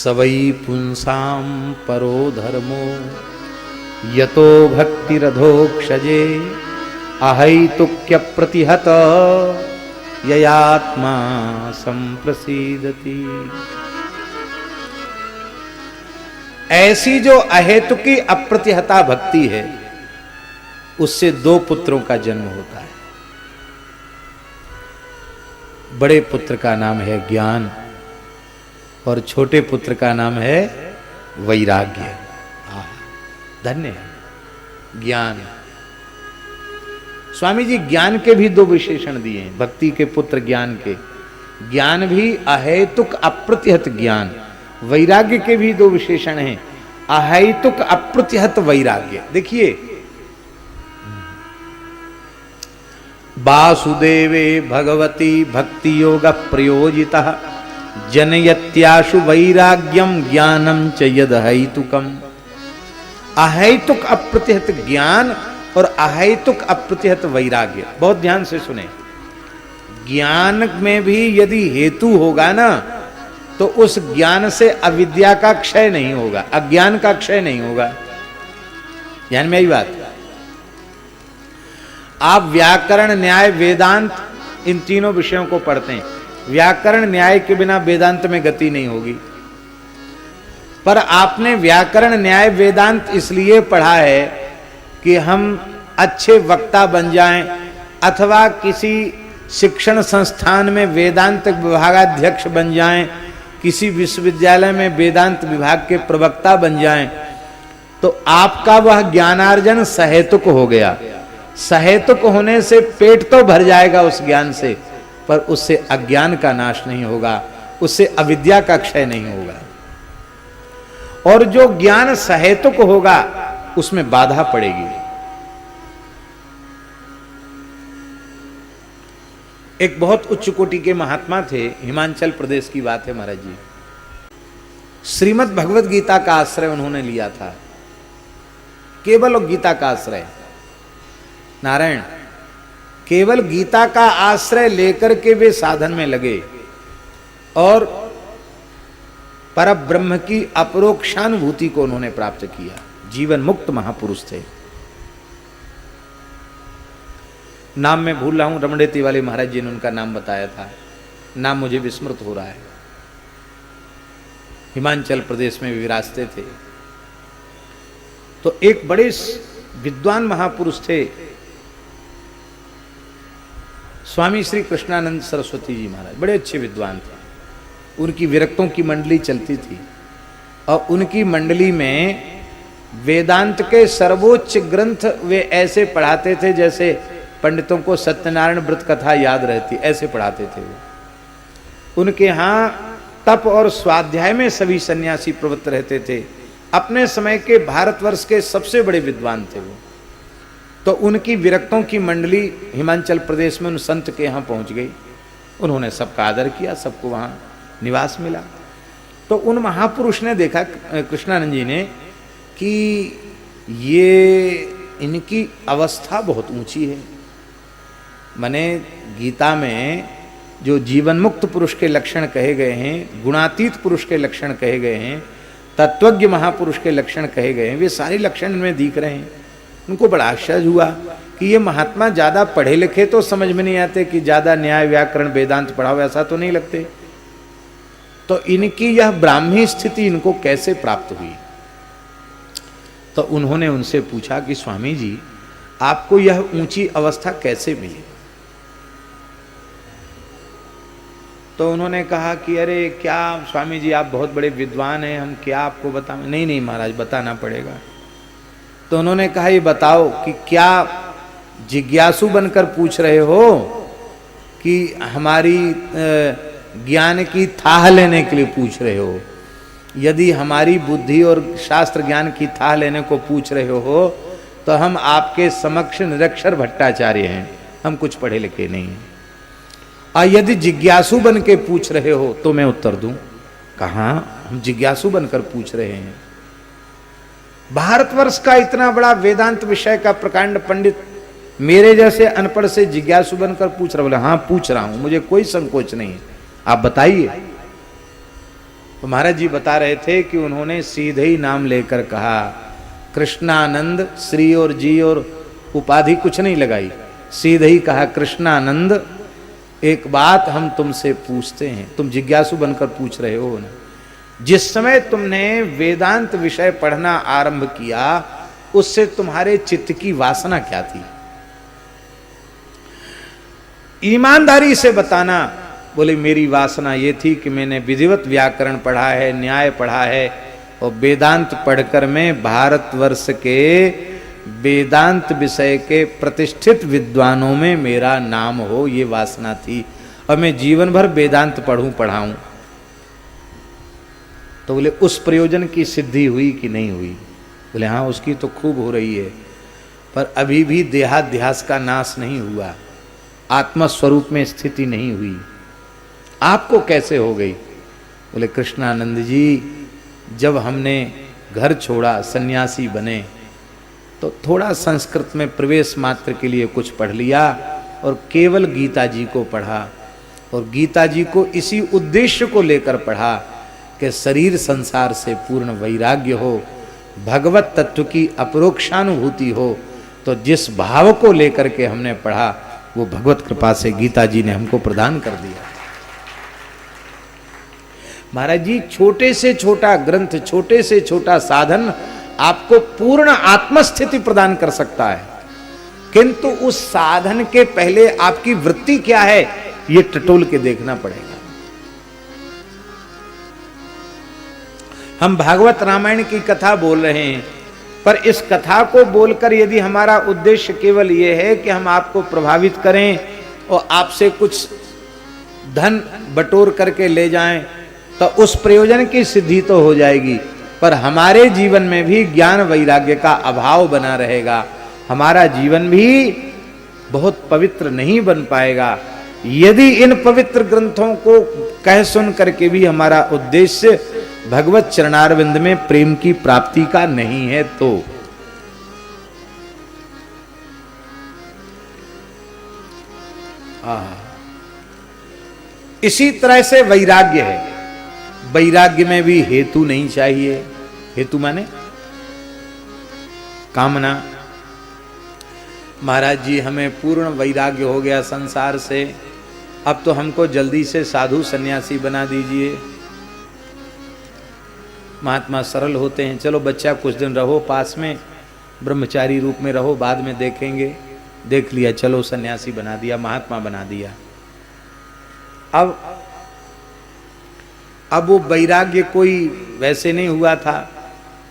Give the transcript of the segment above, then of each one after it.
सवै पुंसां परो धर्मो यतो भक्तिरधोक्षजे अहैतुक्य प्रतिहत ययात्मा संप्रसीदति। ऐसी जो अहेतुकी अप्रतिहता भक्ति है उससे दो पुत्रों का जन्म होता है। बड़े पुत्र का नाम है ज्ञान और छोटे पुत्र का नाम है वैराग्य। धन्य है ज्ञान। स्वामी जी ज्ञान के भी दो विशेषण दिए हैं, भक्ति के पुत्र ज्ञान के। ज्ञान भी अहेतुक अप्रतिहत ज्ञान, वैराग्य के भी दो विशेषण हैं, अहेतुक अप्रतिहत वैराग्य। देखिए वासुदेवे भगवती भक्ति योग प्रयोजितः जनयत्याशु वैराग्यम ज्ञानम च यद हेतुकम। अहेतुक अप्रतिहत ज्ञान और अहेतुक अप्रतिहत वैराग्य, बहुत ध्यान से सुने। ज्ञान में भी यदि हेतु होगा ना तो उस ज्ञान से अविद्या का क्षय नहीं होगा, अज्ञान का क्षय नहीं होगा। ध्यान में आई बात। आप व्याकरण न्याय वेदांत इन तीनों विषयों को पढ़ते हैं, व्याकरण न्याय के बिना वेदांत में गति नहीं होगी। पर आपने व्याकरण न्याय वेदांत इसलिए पढ़ा है कि हम अच्छे वक्ता बन जाएं, अथवा किसी शिक्षण संस्थान में वेदांत विभागाध्यक्ष बन जाएं, किसी विश्वविद्यालय में वेदांत विभाग के प्रवक्ता बन जाएं, तो आपका वह ज्ञानार्जन सहेतुक हो गया। सहेतुक होने से पेट तो भर जाएगा उस ज्ञान से, पर उससे अज्ञान का नाश नहीं होगा, उससे अविद्या का क्षय नहीं होगा। और जो ज्ञान सहेतुक होगा उसमें बाधा पड़ेगी। एक बहुत उच्च कोटि के महात्मा थे, हिमाचल प्रदेश की बात है महाराज जी। श्रीमद् भगवद गीता का आश्रय उन्होंने लिया था, केवल गीता का आश्रय। नारायण, केवल गीता का आश्रय लेकर के वे साधन में लगे और परब्रह्म की अपरोक्षानुभूति को उन्होंने प्राप्त किया। जीवन मुक्त महापुरुष थे। नाम मैं भूल रहा हूं, रमणेती वाले महाराज जी ने उनका नाम बताया था, नाम मुझे विस्मृत हो रहा है। हिमाचल प्रदेश में विराजते थे। तो एक बड़े विद्वान महापुरुष थे स्वामी श्री कृष्णानंद सरस्वती जी महाराज, बड़े अच्छे विद्वान थे। उनकी विरक्तों की मंडली चलती थी और उनकी मंडली में वेदांत के सर्वोच्च ग्रंथ वे ऐसे पढ़ाते थे जैसे पंडितों को सत्यनारायण व्रत कथा याद रहती, ऐसे पढ़ाते थे वो। उनके यहाँ तप और स्वाध्याय में सभी सन्यासी प्रवृत्त रहते थे। अपने समय के भारतवर्ष के सबसे बड़े विद्वान थे वो। तो उनकी विरक्तों की मंडली हिमाचल प्रदेश में उन संत के यहाँ पहुंच गई। उन्होंने सबका आदर किया, सबको वहाँ निवास मिला। तो उन महापुरुष ने देखा, कृष्णानंद जी ने, कि ये इनकी अवस्था बहुत ऊंची है। माने गीता में जो जीवन मुक्त पुरुष के लक्षण कहे गए हैं, गुणातीत पुरुष के लक्षण कहे गए हैं, तत्वज्ञ महापुरुष के लक्षण कहे गए हैं, वे सारे लक्षण इनमें दिख रहे हैं। उनको बड़ा आश्चर्य हुआ कि ये महात्मा ज्यादा पढ़े लिखे तो समझ में नहीं आते, कि ज्यादा न्याय व्याकरण वेदांत पढ़ा हो ऐसा तो नहीं लगते। तो इनकी यह ब्राह्मी स्थिति इनको कैसे प्राप्त हुई? तो उन्होंने उनसे पूछा कि स्वामी जी, आपको यह ऊंची अवस्था कैसे मिली? तो उन्होंने कहा कि अरे क्या स्वामी जी, आप बहुत बड़े विद्वान हैं, हम क्या आपको बताएं? नहीं नहीं महाराज, बताना पड़ेगा। तो उन्होंने कहा ये बताओ कि क्या जिज्ञासु बनकर पूछ रहे हो कि हमारी ज्ञान की थाह लेने के लिए पूछ रहे हो? यदि हमारी बुद्धि और शास्त्र ज्ञान की थाह लेने को पूछ रहे हो तो हम आपके समक्ष निरक्षर भट्टाचार्य हैं, हम कुछ पढ़े लिखे नहीं हैं। और यदि जिज्ञासु बन के पूछ रहे हो तो मैं उत्तर दूं, कहां हम जिज्ञासु बनकर पूछ रहे हैं। भारतवर्ष का इतना बड़ा वेदांत विषय का प्रकांड पंडित मेरे जैसे अनपढ़ से जिज्ञासु बनकर पूछ रहा, बोले हाँ पूछ रहा हूं, मुझे कोई संकोच नहीं, आप बताइए। तो महाराज जी बता रहे थे कि उन्होंने सीधे ही नाम लेकर कहा, कृष्णानंद, श्री और जी और उपाधि कुछ नहीं लगाई, सीधे ही कहा कृष्णानंद, एक बात हम तुमसे पूछते हैं। तुम जिज्ञासु बनकर पूछ रहे हो ना, जिस समय तुमने वेदांत विषय पढ़ना आरंभ किया उससे तुम्हारे चित्त की वासना क्या थी? ईमानदारी से बताना। बोले मेरी वासना ये थी कि मैंने विधिवत व्याकरण पढ़ा है, न्याय पढ़ा है, और वेदांत पढ़कर मैं भारतवर्ष के वेदांत विषय के प्रतिष्ठित विद्वानों में मेरा नाम हो, ये वासना थी, और मैं जीवन भर वेदांत पढ़ाऊं। तो बोले उस प्रयोजन की सिद्धि हुई कि नहीं हुई? बोले हाँ उसकी तो खूब हो रही है, पर अभी भी देहाध्यास का नाश नहीं हुआ, आत्मस्वरूप में स्थिति नहीं हुई। आपको कैसे हो गई? बोले कृष्णानंद जी, जब हमने घर छोड़ा, सन्यासी बने, तो थोड़ा संस्कृत में प्रवेश मात्र के लिए कुछ पढ़ लिया और केवल गीता जी को पढ़ा, और गीता जी को इसी उद्देश्य को लेकर पढ़ा कि शरीर संसार से पूर्ण वैराग्य हो, भगवत तत्व की अपरोक्षानुभूति हो। तो जिस भाव को लेकर के हमने पढ़ा वो भगवत कृपा से गीता जी ने हमको प्रदान कर दिया। महाराज जी, छोटे से छोटा ग्रंथ, छोटे से छोटा साधन आपको पूर्ण आत्मस्थिति प्रदान कर सकता है, किंतु उस साधन के पहले आपकी वृत्ति क्या है ये टटोल के देखना पड़ेगा। हम भागवत रामायण की कथा बोल रहे हैं, पर इस कथा को बोलकर यदि हमारा उद्देश्य केवल ये है कि हम आपको प्रभावित करें और आपसे कुछ धन बटोर करके ले जाएं, तो उस प्रयोजन की सिद्धि तो हो जाएगी, पर हमारे जीवन में भी ज्ञान वैराग्य का अभाव बना रहेगा, हमारा जीवन भी बहुत पवित्र नहीं बन पाएगा। यदि इन पवित्र ग्रंथों को कह सुन करके भी हमारा उद्देश्य भगवत चरणारविंद में प्रेम की प्राप्ति का नहीं है तो इसी तरह से वैराग्य है। वैराग्य में भी हेतु नहीं चाहिए। हेतु माने कामना। महाराज जी, हमें पूर्ण वैराग्य हो गया संसार से, अब तो हमको जल्दी से साधु सन्यासी बना दीजिए। महात्मा सरल होते हैं, चलो बच्चा कुछ दिन रहो पास में, ब्रह्मचारी रूप में रहो, बाद में देखेंगे। देख लिया, चलो सन्यासी बना दिया, महात्मा बना दिया। अब वो वैराग्य कोई वैसे नहीं हुआ था,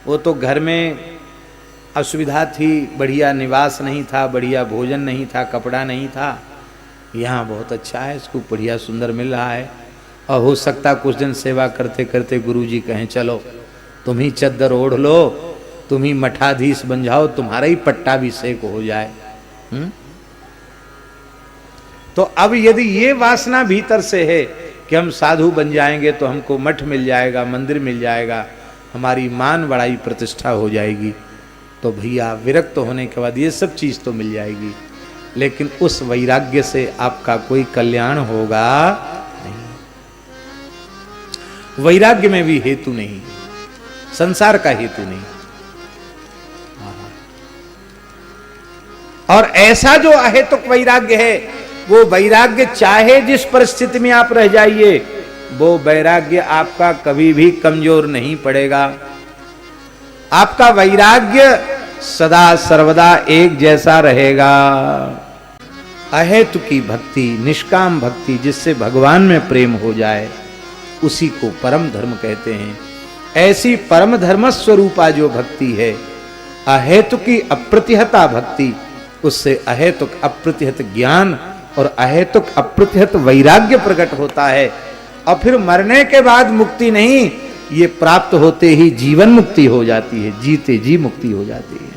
वो तो घर में असुविधा थी, बढ़िया निवास नहीं था, बढ़िया भोजन नहीं था, कपड़ा नहीं था। यहाँ बहुत अच्छा है, इसको बढ़िया सुंदर मिल रहा है, और हो सकता कुछ दिन सेवा करते करते गुरुजी कहें चलो तुम ही चद्दर ओढ़ लो, तुम ही मठाधीश बन जाओ, तुम्हारा ही पट्टाभिषेक हो जाए। तो अब यदि ये वासना भीतर से है कि हम साधु बन जाएंगे तो हमको मठ मिल जाएगा, मंदिर मिल जाएगा, हमारी मान बड़ाई प्रतिष्ठा हो जाएगी, तो भैया विरक्त होने के बाद ये सब चीज तो मिल जाएगी, लेकिन उस वैराग्य से आपका कोई कल्याण होगा नहीं। वैराग्य में भी हेतु नहीं, संसार का हेतु नहीं। और ऐसा जो अहेतुक वैराग्य है, वो वैराग्य चाहे जिस परिस्थिति में आप रह जाइए, वो वैराग्य आपका कभी भी कमजोर नहीं पड़ेगा। आपका वैराग्य सदा सर्वदा एक जैसा रहेगा। अहेतुकी भक्ति, निष्काम भक्ति, जिससे भगवान में प्रेम हो जाए, उसी को परम धर्म कहते हैं। ऐसी परम धर्म स्वरूपा जो भक्ति है, अहेतुकी अप्रतिहता भक्ति, उससे अहेतुक अप्रतिहत ज्ञान और अहेतुक अप्रतिहत वैराग्य प्रकट होता है। और फिर मरने के बाद मुक्ति नहीं, ये प्राप्त होते ही जीवन मुक्ति हो जाती है, जीते जी मुक्ति हो जाती है।